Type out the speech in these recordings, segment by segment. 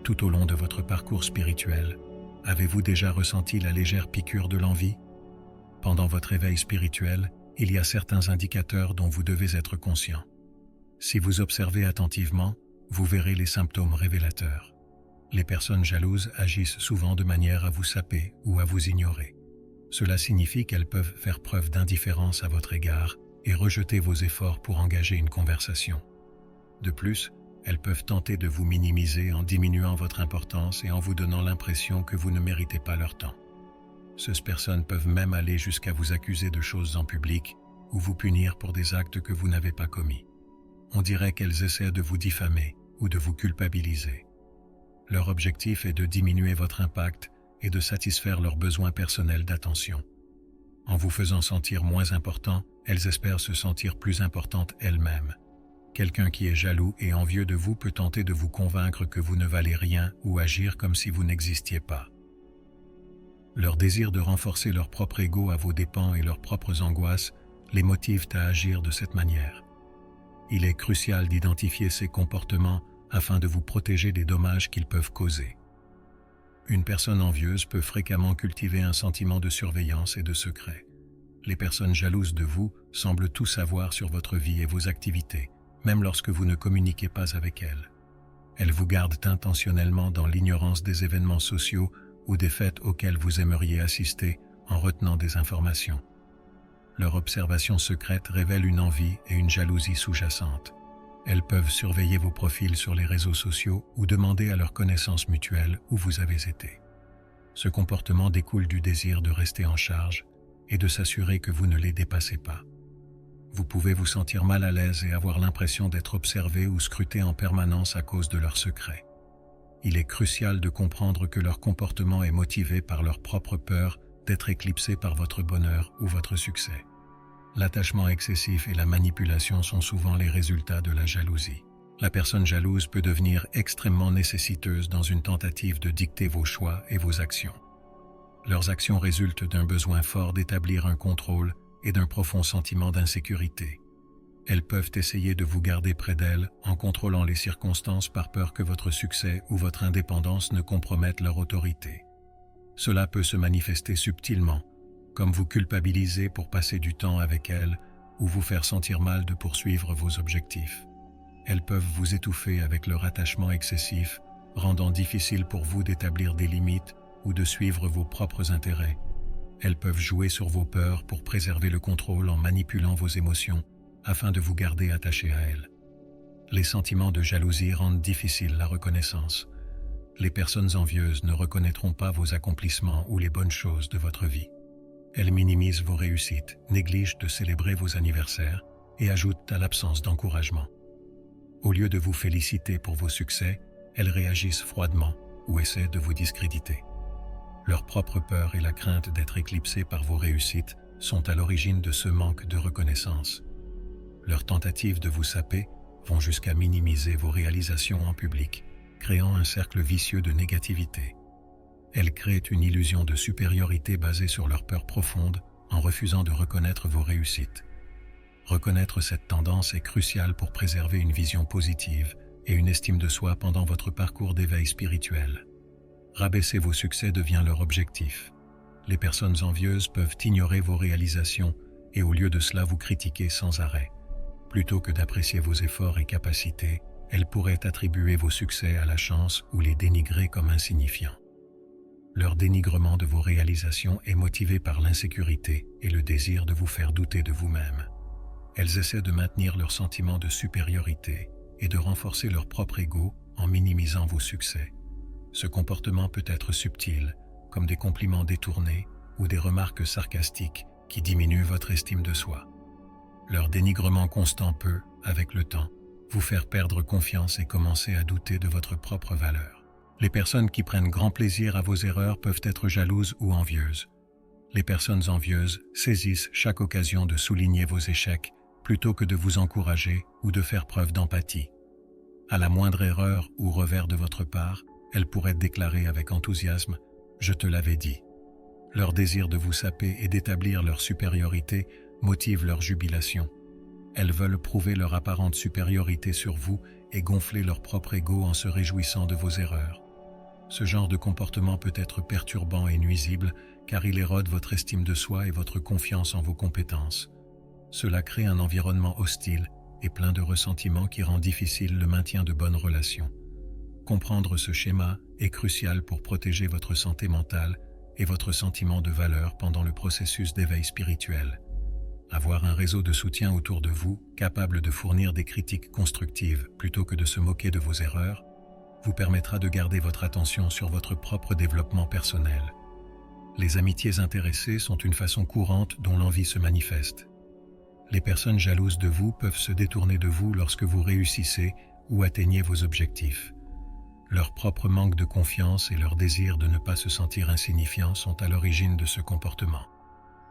Tout au long de votre parcours spirituel, avez-vous déjà ressenti la légère piqûre de l'envie? Pendant votre éveil spirituel, il y a certains indicateurs dont vous devez être conscient. Si vous observez attentivement, vous verrez les symptômes révélateurs. Les personnes jalouses agissent souvent de manière à vous saper ou à vous ignorer. Cela signifie qu'elles peuvent faire preuve d'indifférence à votre égard et rejeter vos efforts pour engager une conversation. De plus, elles peuvent tenter de vous minimiser en diminuant votre importance et en vous donnant l'impression que vous ne méritez pas leur temps. Ces personnes peuvent même aller jusqu'à vous accuser de choses en public ou vous punir pour des actes que vous n'avez pas commis. On dirait qu'elles essaient de vous diffamer ou de vous culpabiliser. Leur objectif est de diminuer votre impact et de satisfaire leurs besoins personnels d'attention. En vous faisant sentir moins important, elles espèrent se sentir plus importantes elles-mêmes. Quelqu'un qui est jaloux et envieux de vous peut tenter de vous convaincre que vous ne valez rien ou agir comme si vous n'existiez pas. Leur désir de renforcer leur propre ego à vos dépens et leurs propres angoisses les motivent à agir de cette manière. Il est crucial d'identifier ces comportements afin de vous protéger des dommages qu'ils peuvent causer. Une personne envieuse peut fréquemment cultiver un sentiment de surveillance et de secret. Les personnes jalouses de vous semblent tout savoir sur votre vie et vos activités, même lorsque vous ne communiquez pas avec elles. Elles vous gardent intentionnellement dans l'ignorance des événements sociaux ou des fêtes auxquelles vous aimeriez assister en retenant des informations. Leur observation secrète révèle une envie et une jalousie sous-jacentes. Elles peuvent surveiller vos profils sur les réseaux sociaux ou demander à leur connaissance mutuelle où vous avez été. Ce comportement découle du désir de rester en charge et de s'assurer que vous ne les dépassez pas. Vous pouvez vous sentir mal à l'aise et avoir l'impression d'être observé ou scruté en permanence à cause de leurs secrets. Il est crucial de comprendre que leur comportement est motivé par leur propre peur d'être éclipsé par votre bonheur ou votre succès. L'attachement excessif et la manipulation sont souvent les résultats de la jalousie. La personne jalouse peut devenir extrêmement nécessiteuse dans une tentative de dicter vos choix et vos actions. Leurs actions résultent d'un besoin fort d'établir un contrôle et d'un profond sentiment d'insécurité. Elles peuvent essayer de vous garder près d'elles en contrôlant les circonstances par peur que votre succès ou votre indépendance ne compromettent leur autorité. Cela peut se manifester subtilement, comme vous culpabiliser pour passer du temps avec elles ou vous faire sentir mal de poursuivre vos objectifs. Elles peuvent vous étouffer avec leur attachement excessif, rendant difficile pour vous d'établir des limites ou de suivre vos propres intérêts. Elles peuvent jouer sur vos peurs pour préserver le contrôle en manipulant vos émotions afin de vous garder attaché à elles. Les sentiments de jalousie rendent difficile la reconnaissance. Les personnes envieuses ne reconnaîtront pas vos accomplissements ou les bonnes choses de votre vie. Elles minimisent vos réussites, négligent de célébrer vos anniversaires et ajoutent à l'absence d'encouragement. Au lieu de vous féliciter pour vos succès, elles réagissent froidement ou essaient de vous discréditer. Leur propre peur et la crainte d'être éclipsés par vos réussites sont à l'origine de ce manque de reconnaissance. Leurs tentatives de vous saper vont jusqu'à minimiser vos réalisations en public, créant un cercle vicieux de négativité. Elles créent une illusion de supériorité basée sur leur peur profonde en refusant de reconnaître vos réussites. Reconnaître cette tendance est crucial pour préserver une vision positive et une estime de soi pendant votre parcours d'éveil spirituel. Rabaisser vos succès devient leur objectif. Les personnes envieuses peuvent ignorer vos réalisations et au lieu de cela vous critiquer sans arrêt. Plutôt que d'apprécier vos efforts et capacités, elles pourraient attribuer vos succès à la chance ou les dénigrer comme insignifiants. Leur dénigrement de vos réalisations est motivé par l'insécurité et le désir de vous faire douter de vous-même. Elles essaient de maintenir leur sentiment de supériorité et de renforcer leur propre ego en minimisant vos succès. Ce comportement peut être subtil, comme des compliments détournés ou des remarques sarcastiques qui diminuent votre estime de soi. Leur dénigrement constant peut, avec le temps, vous faire perdre confiance et commencer à douter de votre propre valeur. Les personnes qui prennent grand plaisir à vos erreurs peuvent être jalouses ou envieuses. Les personnes envieuses saisissent chaque occasion de souligner vos échecs plutôt que de vous encourager ou de faire preuve d'empathie. À la moindre erreur ou revers de votre part, elles pourraient déclarer avec enthousiasme « Je te l'avais dit ». Leur désir de vous saper et d'établir leur supériorité motive leur jubilation. Elles veulent prouver leur apparente supériorité sur vous et gonfler leur propre ego en se réjouissant de vos erreurs. Ce genre de comportement peut être perturbant et nuisible car il érode votre estime de soi et votre confiance en vos compétences. Cela crée un environnement hostile et plein de ressentiments qui rend difficile le maintien de bonnes relations. Comprendre ce schéma est crucial pour protéger votre santé mentale et votre sentiment de valeur pendant le processus d'éveil spirituel. Avoir un réseau de soutien autour de vous, capable de fournir des critiques constructives plutôt que de se moquer de vos erreurs, vous permettra de garder votre attention sur votre propre développement personnel. Les amitiés intéressées sont une façon courante dont l'envie se manifeste. Les personnes jalouses de vous peuvent se détourner de vous lorsque vous réussissez ou atteignez vos objectifs. Leur propre manque de confiance et leur désir de ne pas se sentir insignifiants sont à l'origine de ce comportement.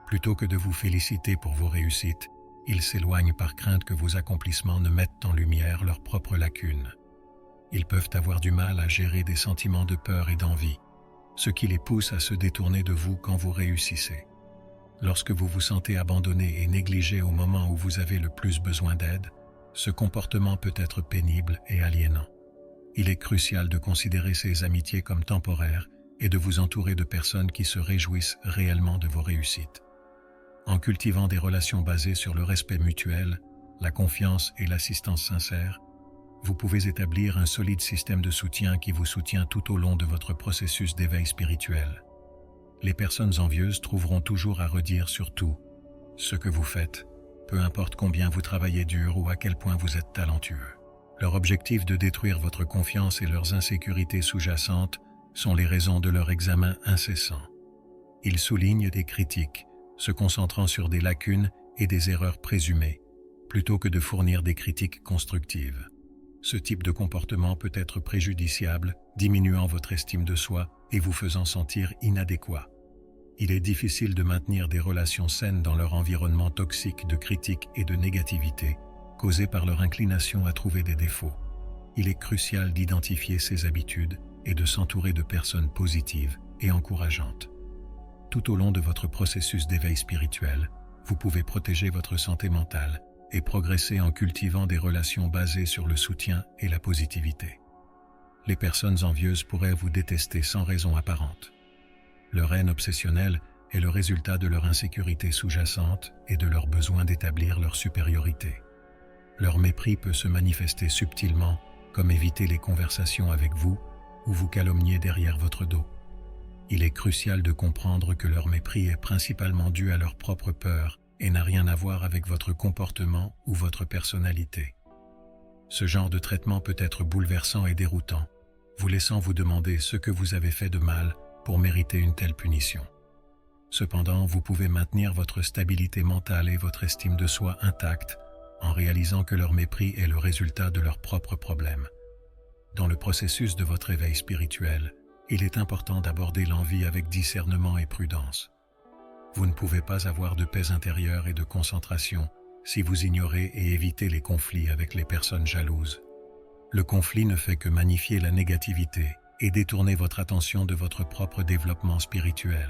Plutôt que de vous féliciter pour vos réussites, ils s'éloignent par crainte que vos accomplissements ne mettent en lumière leurs propres lacunes. Ils peuvent avoir du mal à gérer des sentiments de peur et d'envie, ce qui les pousse à se détourner de vous quand vous réussissez. Lorsque vous vous sentez abandonné et négligé au moment où vous avez le plus besoin d'aide, ce comportement peut être pénible et aliénant. Il est crucial de considérer ces amitiés comme temporaires et de vous entourer de personnes qui se réjouissent réellement de vos réussites. En cultivant des relations basées sur le respect mutuel, la confiance et l'assistance sincère, vous pouvez établir un solide système de soutien qui vous soutient tout au long de votre processus d'éveil spirituel. Les personnes envieuses trouveront toujours à redire sur tout ce que vous faites, peu importe combien vous travaillez dur ou à quel point vous êtes talentueux. Leur objectif de détruire votre confiance et leurs insécurités sous-jacentes sont les raisons de leur examen incessant. Ils soulignent des critiques, se concentrant sur des lacunes et des erreurs présumées, plutôt que de fournir des critiques constructives. Ce type de comportement peut être préjudiciable, diminuant votre estime de soi et vous faisant sentir inadéquat. Il est difficile de maintenir des relations saines dans leur environnement toxique de critiques et de négativité, causées par leur inclination à trouver des défauts. Il est crucial d'identifier ces habitudes et de s'entourer de personnes positives et encourageantes. Tout au long de votre processus d'éveil spirituel, vous pouvez protéger votre santé mentale et progresser en cultivant des relations basées sur le soutien et la positivité. Les personnes envieuses pourraient vous détester sans raison apparente. Leur haine obsessionnelle est le résultat de leur insécurité sous-jacente et de leur besoin d'établir leur supériorité. Leur mépris peut se manifester subtilement, comme éviter les conversations avec vous ou vous calomnier derrière votre dos. Il est crucial de comprendre que leur mépris est principalement dû à leur propre peur et n'a rien à voir avec votre comportement ou votre personnalité. Ce genre de traitement peut être bouleversant et déroutant, vous laissant vous demander ce que vous avez fait de mal pour mériter une telle punition. Cependant, vous pouvez maintenir votre stabilité mentale et votre estime de soi intacte en réalisant que leur mépris est le résultat de leurs propres problèmes. Dans le processus de votre éveil spirituel, il est important d'aborder l'envie avec discernement et prudence. Vous ne pouvez pas avoir de paix intérieure et de concentration si vous ignorez et évitez les conflits avec les personnes jalouses. Le conflit ne fait que magnifier la négativité et détourner votre attention de votre propre développement spirituel.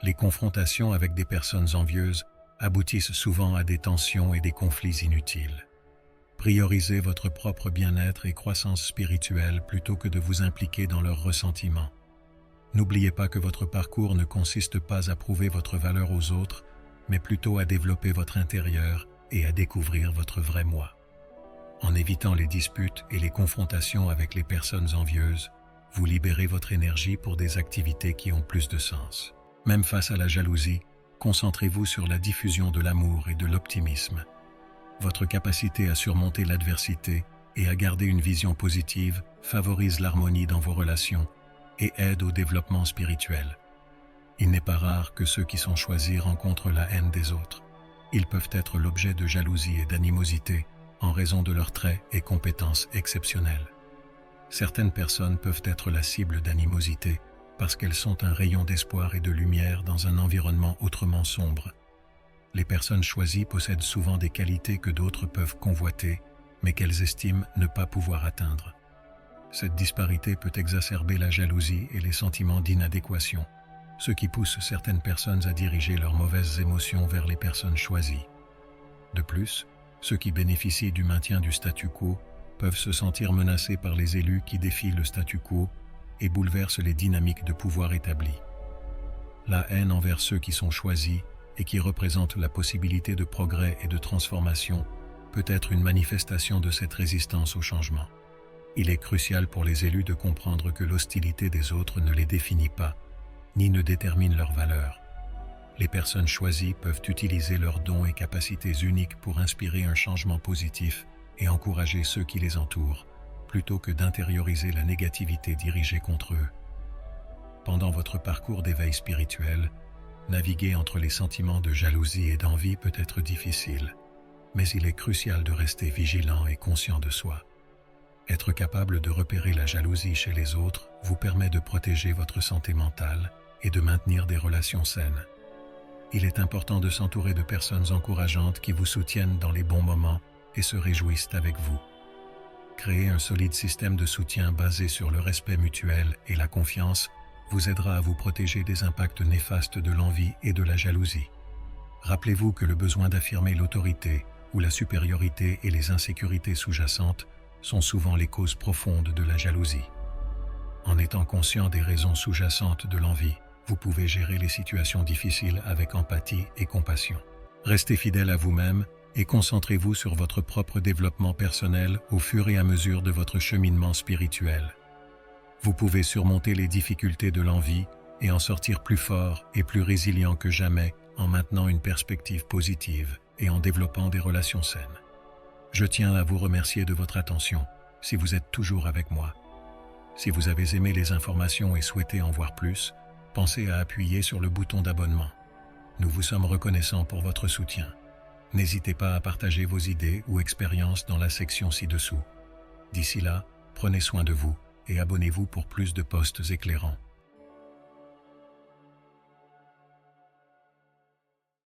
Les confrontations avec des personnes envieuses aboutissent souvent à des tensions et des conflits inutiles. Priorisez votre propre bien-être et croissance spirituelle plutôt que de vous impliquer dans leurs ressentiments. N'oubliez pas que votre parcours ne consiste pas à prouver votre valeur aux autres, mais plutôt à développer votre intérieur et à découvrir votre vrai moi. En évitant les disputes et les confrontations avec les personnes envieuses, vous libérez votre énergie pour des activités qui ont plus de sens. Même face à la jalousie, concentrez-vous sur la diffusion de l'amour et de l'optimisme. Votre capacité à surmonter l'adversité et à garder une vision positive favorise l'harmonie dans vos relations et aide au développement spirituel. Il n'est pas rare que ceux qui sont choisis rencontrent la haine des autres. Ils peuvent être l'objet de jalousie et d'animosité en raison de leurs traits et compétences exceptionnelles. Certaines personnes peuvent être la cible d'animosité parce qu'elles sont un rayon d'espoir et de lumière dans un environnement autrement sombre. Les personnes choisies possèdent souvent des qualités que d'autres peuvent convoiter, mais qu'elles estiment ne pas pouvoir atteindre. Cette disparité peut exacerber la jalousie et les sentiments d'inadéquation, ce qui pousse certaines personnes à diriger leurs mauvaises émotions vers les personnes choisies. De plus, ceux qui bénéficient du maintien du statu quo peuvent se sentir menacés par les élus qui défient le statu quo, et bouleverse les dynamiques de pouvoir établies. La haine envers ceux qui sont choisis et qui représentent la possibilité de progrès et de transformation peut être une manifestation de cette résistance au changement. Il est crucial pour les élus de comprendre que l'hostilité des autres ne les définit pas, ni ne détermine leur valeur. Les personnes choisies peuvent utiliser leurs dons et capacités uniques pour inspirer un changement positif et encourager ceux qui les entourent, plutôt que d'intérioriser la négativité dirigée contre eux. Pendant votre parcours d'éveil spirituel, naviguer entre les sentiments de jalousie et d'envie peut être difficile, mais il est crucial de rester vigilant et conscient de soi. Être capable de repérer la jalousie chez les autres vous permet de protéger votre santé mentale et de maintenir des relations saines. Il est important de s'entourer de personnes encourageantes qui vous soutiennent dans les bons moments et se réjouissent avec vous. Créer un solide système de soutien basé sur le respect mutuel et la confiance vous aidera à vous protéger des impacts néfastes de l'envie et de la jalousie. Rappelez-vous que le besoin d'affirmer l'autorité ou la supériorité et les insécurités sous-jacentes sont souvent les causes profondes de la jalousie. En étant conscient des raisons sous-jacentes de l'envie, vous pouvez gérer les situations difficiles avec empathie et compassion. Restez fidèle à vous-même et concentrez-vous sur votre propre développement personnel au fur et à mesure de votre cheminement spirituel. Vous pouvez surmonter les difficultés de l'envie et en sortir plus fort et plus résilient que jamais en maintenant une perspective positive et en développant des relations saines. Je tiens à vous remercier de votre attention, si vous êtes toujours avec moi. Si vous avez aimé les informations et souhaitez en voir plus, pensez à appuyer sur le bouton d'abonnement. Nous vous sommes reconnaissants pour votre soutien. N'hésitez pas à partager vos idées ou expériences dans la section ci-dessous. D'ici là, prenez soin de vous et abonnez-vous pour plus de posts éclairants.